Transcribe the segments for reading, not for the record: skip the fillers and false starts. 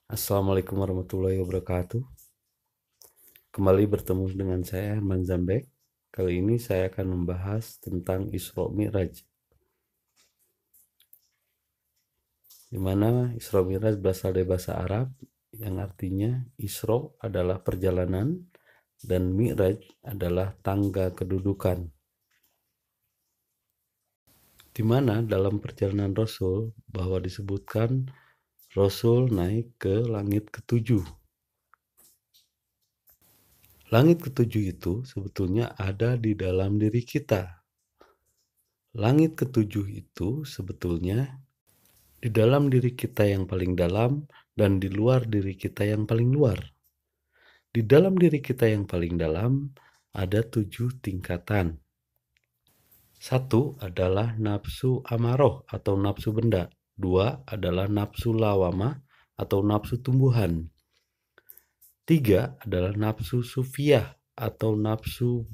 Assalamualaikum warahmatullahi wabarakatuh. Kembali bertemu dengan saya Herman Zambek. Kali ini saya akan membahas tentang Isra Mi'raj. Di mana Isra Mi'raj berasal dari bahasa Arab yang artinya Isra adalah perjalanan dan Mi'raj adalah tangga kedudukan. Di mana dalam perjalanan Rasul bahwa disebutkan Rasul naik ke langit ketujuh. Langit ketujuh itu sebetulnya ada di dalam diri kita. Langit ketujuh itu sebetulnya di dalam diri kita yang paling dalam dan di luar diri kita yang paling luar. Di dalam diri kita yang paling dalam ada 7 tingkatan. 1 adalah nafsu amaroh atau nafsu benda. 2 adalah nafsu lawamah atau nafsu tumbuhan. 3 adalah nafsu sufiyah atau nafsu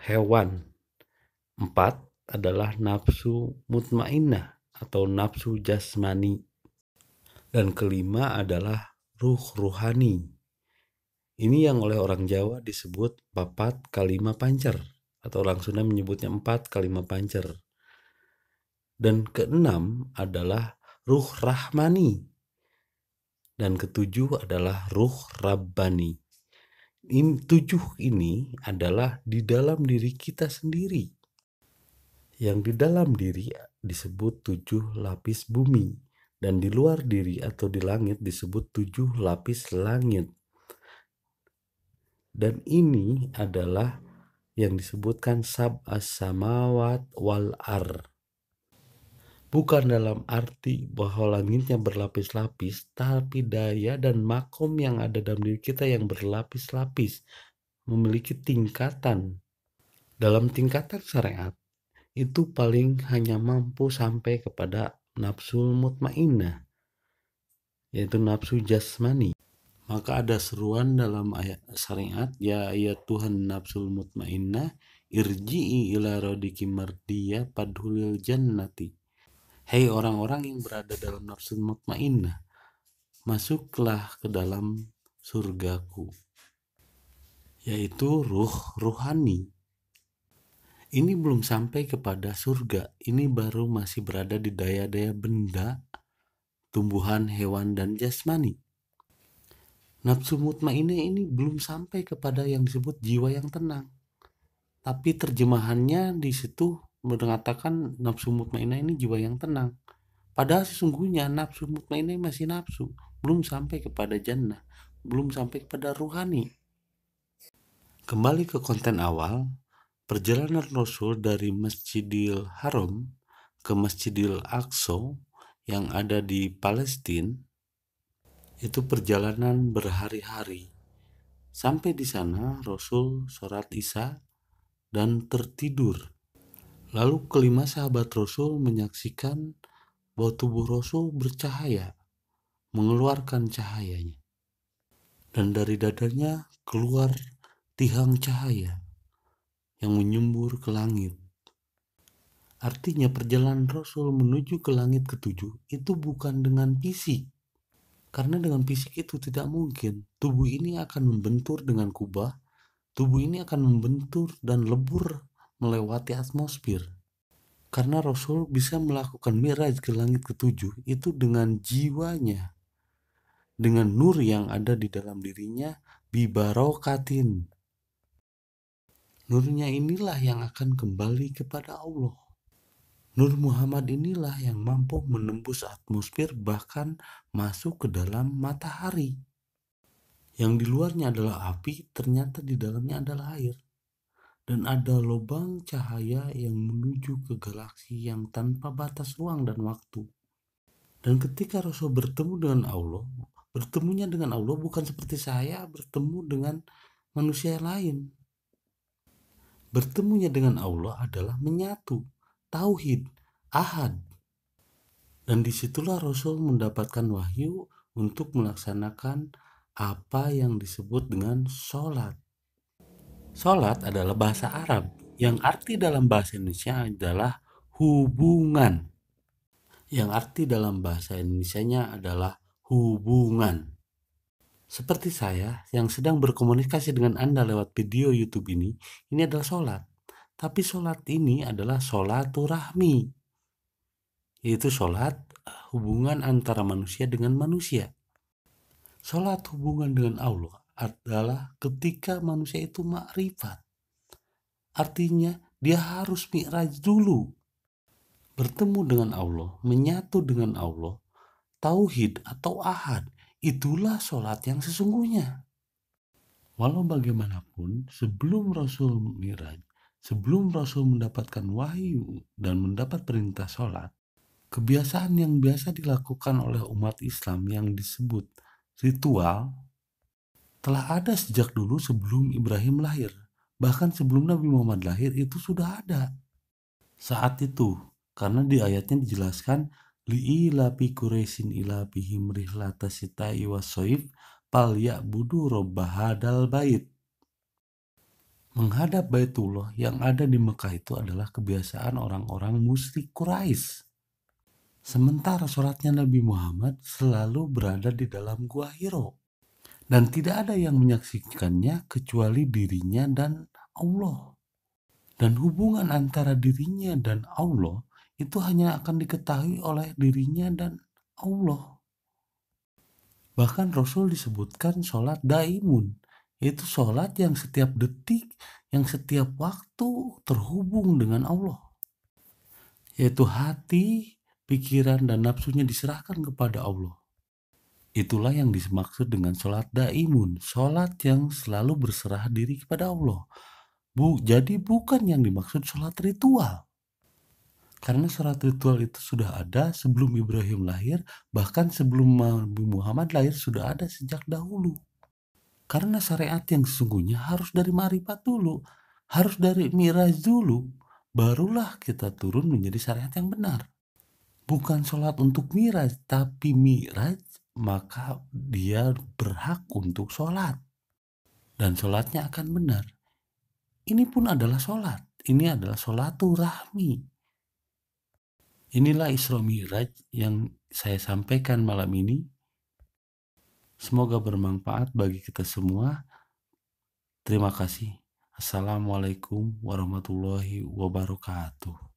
hewan. 4 adalah nafsu mutmainnah atau nafsu jasmani. Dan kelima adalah ruh ruhani. Ini yang oleh orang Jawa disebut papat kalima pancer atau orang Sunda menyebutnya 4 kalima pancer. Dan keenam adalah ruh rahmani. Dan ketujuh adalah ruh rabbani. 7 ini adalah di dalam diri kita sendiri. Yang di dalam diri disebut 7 lapis bumi. Dan di luar diri atau di langit disebut 7 lapis langit. Dan ini adalah yang disebutkan sab'as samawat wal ar. Bukan dalam arti bahwa langitnya berlapis-lapis, tapi daya dan makom yang ada dalam diri kita yang berlapis-lapis, memiliki tingkatan. Dalam tingkatan syariat, itu paling hanya mampu sampai kepada nafsu mutmainnah, yaitu nafsu jasmani. Maka ada seruan dalam ayat syariat, ya ayat Tuhan nafsul mutmainnah, irji'i ila rabbiki mardiyah padhulil jannati. Hei orang-orang yang berada dalam nafsul mutmainnah, masuklah ke dalam surgaku, yaitu ruh ruhani. Ini belum sampai kepada surga, ini baru masih berada di daya-daya benda, tumbuhan, hewan, dan jasmani. Nafsu mutmainnah ini belum sampai kepada yang disebut jiwa yang tenang. Tapi terjemahannya di situ mengatakan nafsu mutmainnah ini jiwa yang tenang. Padahal sesungguhnya nafsu mutmainnah masih nafsu, belum sampai kepada jannah, belum sampai kepada ruhani. Kembali ke konten awal, perjalanan Rasul dari Masjidil Haram ke Masjidil Aqsa yang ada di Palestina itu perjalanan berhari-hari. Sampai di sana Rasul sholat Isya dan tertidur. Lalu kelima sahabat Rasul menyaksikan bahwa tubuh Rasul bercahaya, mengeluarkan cahayanya. Dan dari dadanya keluar tihang cahaya yang menyembur ke langit. Artinya perjalanan Rasul menuju ke langit ketujuh itu bukan dengan fisik. Karena dengan fisik itu tidak mungkin. Tubuh ini akan membentur dengan kubah. Tubuh ini akan membentur dan lebur melewati atmosfer. Karena Rasul bisa melakukan Mi'raj ke langit ketujuh itu dengan jiwanya. Dengan nur yang ada di dalam dirinya, bibarokatin. Nurnya inilah yang akan kembali kepada Allah. Nur Muhammad inilah yang mampu menembus atmosfer bahkan masuk ke dalam matahari. Yang di luarnya adalah api, ternyata di dalamnya adalah air. Dan ada lubang cahaya yang menuju ke galaksi yang tanpa batas ruang dan waktu. Dan ketika Rasul bertemu dengan Allah, bertemunya dengan Allah bukan seperti saya bertemu dengan manusia lain. Bertemunya dengan Allah adalah menyatu, tauhid, ahad. Dan disitulah Rasul mendapatkan wahyu untuk melaksanakan apa yang disebut dengan sholat. Sholat adalah bahasa Arab yang arti dalam bahasa Indonesia adalah hubungan, yang arti dalam bahasa Indonesianya adalah hubungan. Seperti saya yang sedang berkomunikasi dengan Anda lewat video YouTube ini adalah sholat. Tapi sholat ini adalah sholaturahmi, yaitu sholat hubungan antara manusia dengan manusia. Sholat hubungan dengan Allah adalah ketika manusia itu makrifat. Artinya dia harus mi'raj dulu, bertemu dengan Allah, menyatu dengan Allah, tauhid atau ahad. Itulah sholat yang sesungguhnya. Walau bagaimanapun, sebelum Rasul mi'raj, sebelum Rasul mendapatkan wahyu dan mendapat perintah sholat, kebiasaan yang biasa dilakukan oleh umat Islam yang disebut ritual telah ada sejak dulu sebelum Ibrahim lahir. Bahkan sebelum Nabi Muhammad lahir itu sudah ada. Saat itu, karena di ayatnya dijelaskan li'ilafi Quraisyin ilafihim rihlata sita'i wassoif pal ya'budu robba hadal bait. Menghadap Baitullah yang ada di Mekah itu adalah kebiasaan orang-orang musyrik Quraisy. Sementara sholatnya Nabi Muhammad selalu berada di dalam Gua Hiro. Dan tidak ada yang menyaksikannya kecuali dirinya dan Allah. Dan hubungan antara dirinya dan Allah itu hanya akan diketahui oleh dirinya dan Allah. Bahkan Rasul disebutkan sholat daimun, yaitu sholat yang setiap detik, yang setiap waktu terhubung dengan Allah. Yaitu hati, pikiran, dan nafsunya diserahkan kepada Allah. Itulah yang dimaksud dengan sholat daimun, sholat yang selalu berserah diri kepada Allah. Jadi bukan yang dimaksud sholat ritual. Karena sholat ritual itu sudah ada sebelum Ibrahim lahir, bahkan sebelum Nabi Muhammad lahir sudah ada sejak dahulu. Karena syariat yang sesungguhnya harus dari ma'rifat dulu, harus dari mi'raj dulu, barulah kita turun menjadi syariat yang benar. Bukan sholat untuk mi'raj, tapi mi'raj maka dia berhak untuk sholat. Dan sholatnya akan benar. Ini pun adalah sholat. Ini adalah sholaturahmi. Inilah Isra Mi'raj yang saya sampaikan malam ini. Semoga bermanfaat bagi kita semua. Terima kasih. Assalamualaikum warahmatullahi wabarakatuh.